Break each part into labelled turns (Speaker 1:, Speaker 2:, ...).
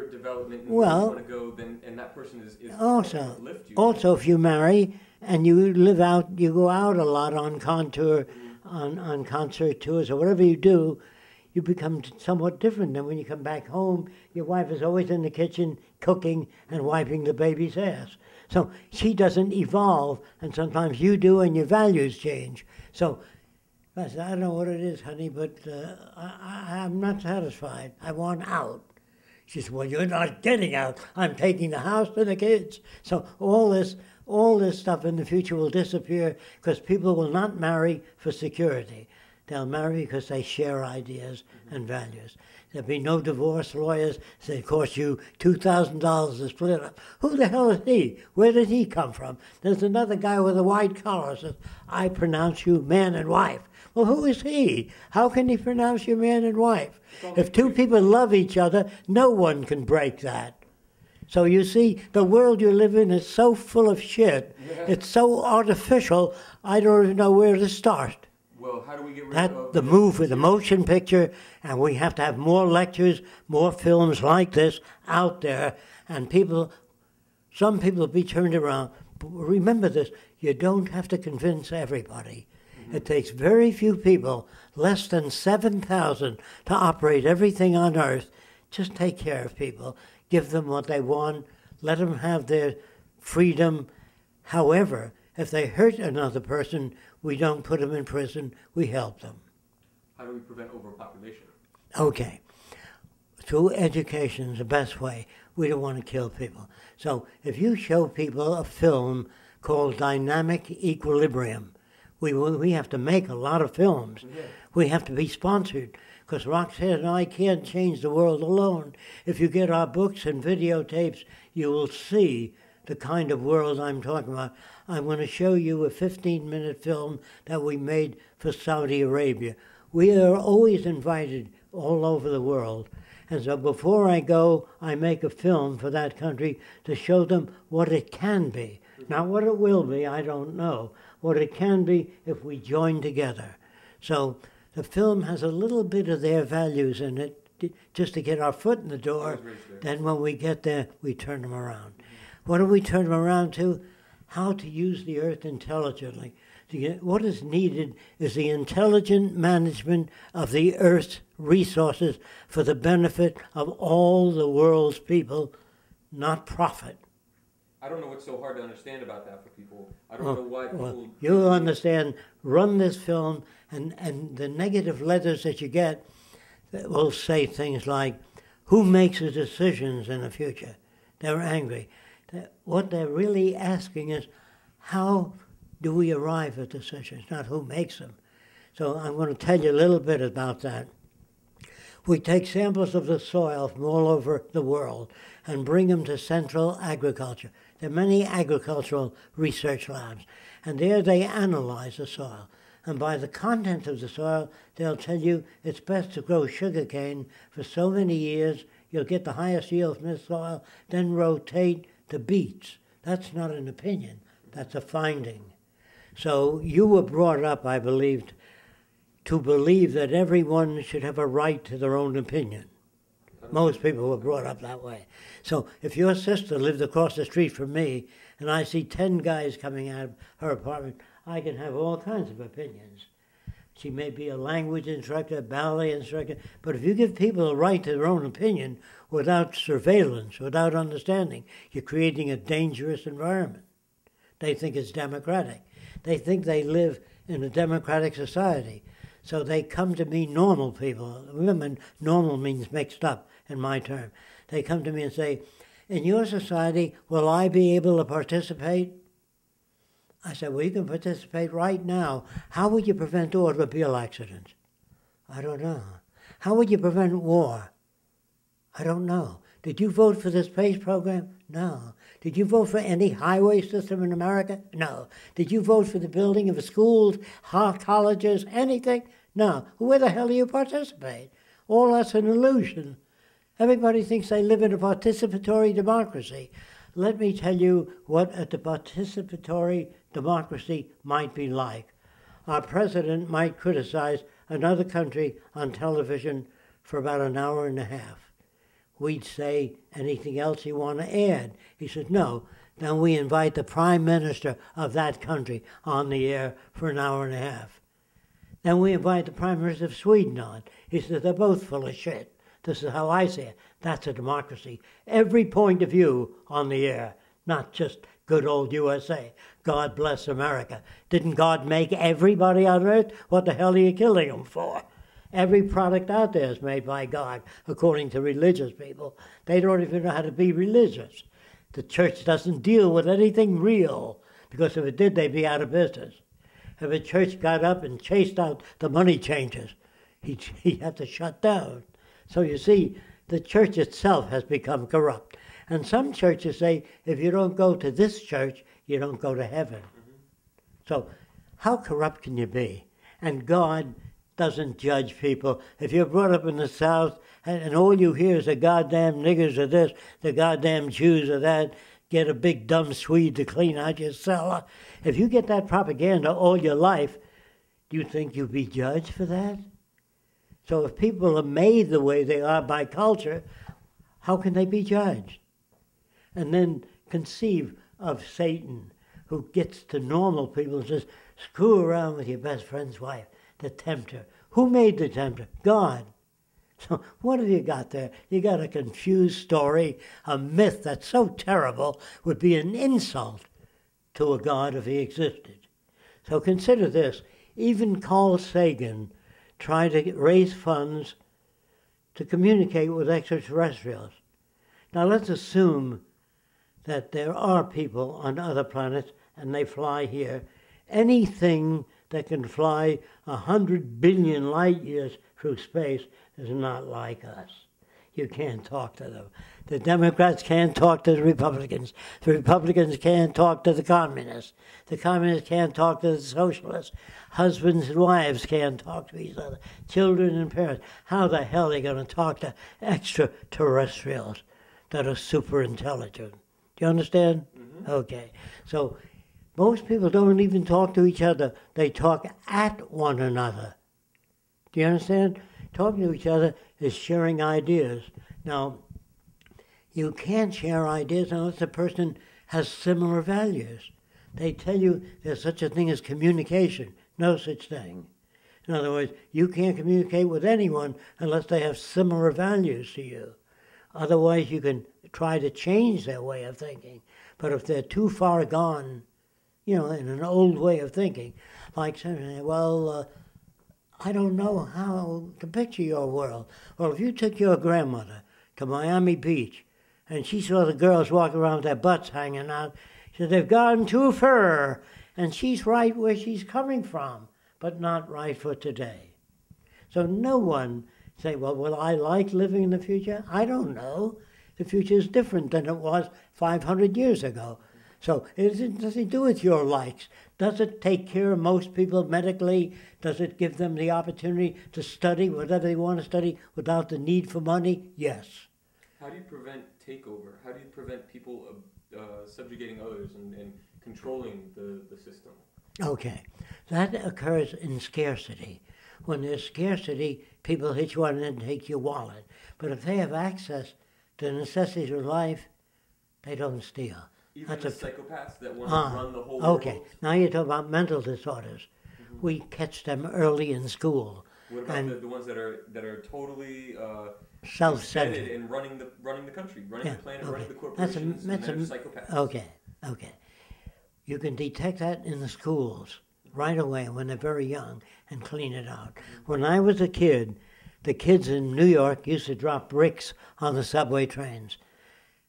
Speaker 1: career development and
Speaker 2: well,
Speaker 1: where you want to go, then and that person is
Speaker 2: also
Speaker 1: lift you.
Speaker 2: also if you marry and you live out, you go out a lot on contour, on concert tours or whatever you do, you become somewhat different than when you come back home. Your wife is always in the kitchen cooking and wiping the baby's ass. So she doesn't evolve, and sometimes you do, and your values change. So I said, I don't know what it is, honey, but I'm not satisfied. I want out. She said, well, you're not getting out. I'm taking the house and the kids. So all this stuff in the future will disappear because people will not marry for security. They'll marry because they share ideas and values. There'll be no divorce lawyers say, it costs you $2,000 to split up. Who the hell is he? Where did he come from? There's another guy with a white collar says, I pronounce you man and wife. Well, who is he? How can he pronounce you man and wife? If two people love each other, no one can break that. So you see, the world you live in is so full of shit. Yeah. It's so artificial, I don't even know where to start.
Speaker 1: Well, how do we get rid
Speaker 2: of the movie, the motion picture, and we have to have more lectures, more films like this out there, and some people be turned around. But remember this, you don't have to convince everybody. It takes very few people, less than 7,000, to operate everything on earth. Just take care of people, give them what they want, let them have their freedom. However, if they hurt another person, we don't put them in prison, we help them.
Speaker 1: How do we prevent overpopulation?
Speaker 2: Okay. Through education is the best way. We don't want to kill people. So if you show people a film called Dynamic Equilibrium, we have to make a lot of films. Yeah. We have to be sponsored, because Roxanne and I can't change the world alone. If you get our books and videotapes, you will see the kind of world I'm talking about. I'm going to show you a 15-minute film that we made for Saudi Arabia. We are always invited all over the world. And so before I go, I make a film for that country to show them what it can be. Now, what it will be, I don't know. What it can be if we join together. So the film has a little bit of their values in it, just to get our foot in the door. Then when we get there, we turn them around. What do we turn them around to? How to use the earth intelligently. What is needed is the intelligent management of the earth's resources for the benefit of all the world's people, not profit.
Speaker 1: I don't know what's so hard to understand about that for people. I don't know why people...
Speaker 2: Well, you'll understand, run this film, and the negative letters that you get will say things like, who makes the decisions in the future? They're angry. What they're really asking is, how do we arrive at decisions, not who makes them? So I'm going to tell you a little bit about that. We take samples of the soil from all over the world and bring them to Central Agriculture. There are many agricultural research labs, and there they analyze the soil. And by the content of the soil, they'll tell you it's best to grow sugarcane for so many years, you'll get the highest yield from this soil, then rotate to beets. That's not an opinion, that's a finding. So you were brought up, I believed, to believe that everyone should have a right to their own opinion. Most people were brought up that way. So if your sister lived across the street from me and I see 10 guys coming out of her apartment, I can have all kinds of opinions. She may be a language instructor, a ballet instructor, but if you give people a right to their own opinion without surveillance, without understanding, you're creating a dangerous environment. They think it's democratic. They think they live in a democratic society. So they come to me, normal people. Remember, normal means mixed up in my term. They come to me and say, in your society, will I be able to participate? I said, well, you can participate right now. How would you prevent automobile accidents? I don't know. How would you prevent war? I don't know. Did you vote for the space program? No. Did you vote for any highway system in America? No. Did you vote for the building of schools, colleges, anything? No. Where the hell do you participate? All that's an illusion. Everybody thinks they live in a participatory democracy. Let me tell you what a participatory democracy might be like. Our president might criticize another country on television for about an hour and a half. we'd say anything else you want to add. He said, no. Then we invite the prime minister of that country on the air for an hour and a half. Then we invite the prime minister of Sweden on. He said, they're both full of shit. This is how I see it. That's a democracy. Every point of view on the air, not just good old USA. God bless America. Didn't God make everybody on earth? What the hell are you killing them for? Every product out there is made by God, according to religious people. They don't even know how to be religious. The church doesn't deal with anything real, because if it did, they'd be out of business. If a church got up and chased out the money changers, he'd have to shut down. So you see, the church itself has become corrupt. And some churches say, if you don't go to this church, you don't go to heaven. So how corrupt can you be? And God doesn't judge people. If you're brought up in the South and all you hear is the goddamn niggers are this, the goddamn Jews are that, get a big dumb Swede to clean out your cellar. If you get that propaganda all your life, do you think you'll be judged for that? So if people are made the way they are by culture, how can they be judged? And then conceive of Satan, who gets to normal people and says, screw around with your best friend's wife, the tempter. Who made the tempter? God. So what have you got there? You got a confused story, a myth that's so terrible would be an insult to a God if he existed. So consider this. Even Carl Sagan tried to raise funds to communicate with extraterrestrials. Now let's assume that there are people on other planets and they fly here. Anything that can fly 100 billion light years through space is not like us. You can't talk to them. The Democrats can't talk to the Republicans. The Republicans can't talk to the communists. The communists can't talk to the socialists. Husbands and wives can't talk to each other. Children and parents. How the hell are they going to talk to extraterrestrials that are super intelligent? Do you understand? Mm-hmm. Okay. So most people don't even talk to each other. They talk at one another. Do you understand? Talking to each other is sharing ideas. Now, you can't share ideas unless the person has similar values. They tell you there's such a thing as communication. No such thing. In other words, you can't communicate with anyone unless they have similar values to you. Otherwise, you can try to change their way of thinking. But if they're too far gone, in an old way of thinking, like saying, well, I don't know how to picture your world. Well, if you took your grandmother to Miami Beach and she saw the girls walking around with their butts hanging out, she said, they've gone too far, and she's right where she's coming from, but not right for today. So no one say, well, will I like living in the future? I don't know. The future is different than it was 500 years ago. So it has nothing to do with your likes. Does it take care of most people medically? Does it give them the opportunity to study whatever they want to study without the need for money? Yes.
Speaker 1: How do you prevent takeover? How do you prevent people subjugating others and controlling the system? Okay.
Speaker 2: That occurs in scarcity. When there's scarcity, people hit you on and take your wallet. But if they have access to the necessities of life, they don't steal.
Speaker 1: Even the psychopaths that want to run the whole world?
Speaker 2: Okay. Now you're talking about mental disorders. Mm-hmm. We catch them early in school.
Speaker 1: What about the ones that are totally
Speaker 2: self-centered
Speaker 1: and running the country, running the planet, running the corporations, and they're psychopaths?
Speaker 2: Okay. You can detect that in the schools right away when they're very young and clean it out. Mm-hmm. When I was a kid, the kids in New York used to drop bricks on the subway trains.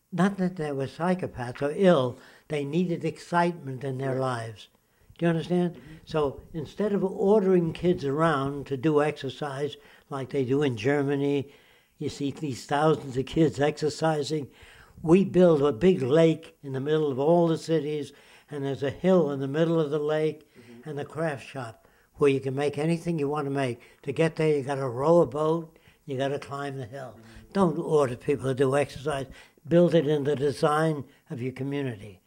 Speaker 2: Not that they were psychopaths or ill, they needed excitement in their lives. Do you understand? Mm-hmm. So instead of ordering kids around to do exercise like they do in Germany, you see these thousands of kids exercising, we build a big lake in the middle of all the cities, and there's a hill in the middle of the lake, mm-hmm. and a craft shop where you can make anything you want to make. To get there, you got to row a boat, you got to climb the hill. Mm-hmm. Don't order people to do exercise. Build it in the design of your community.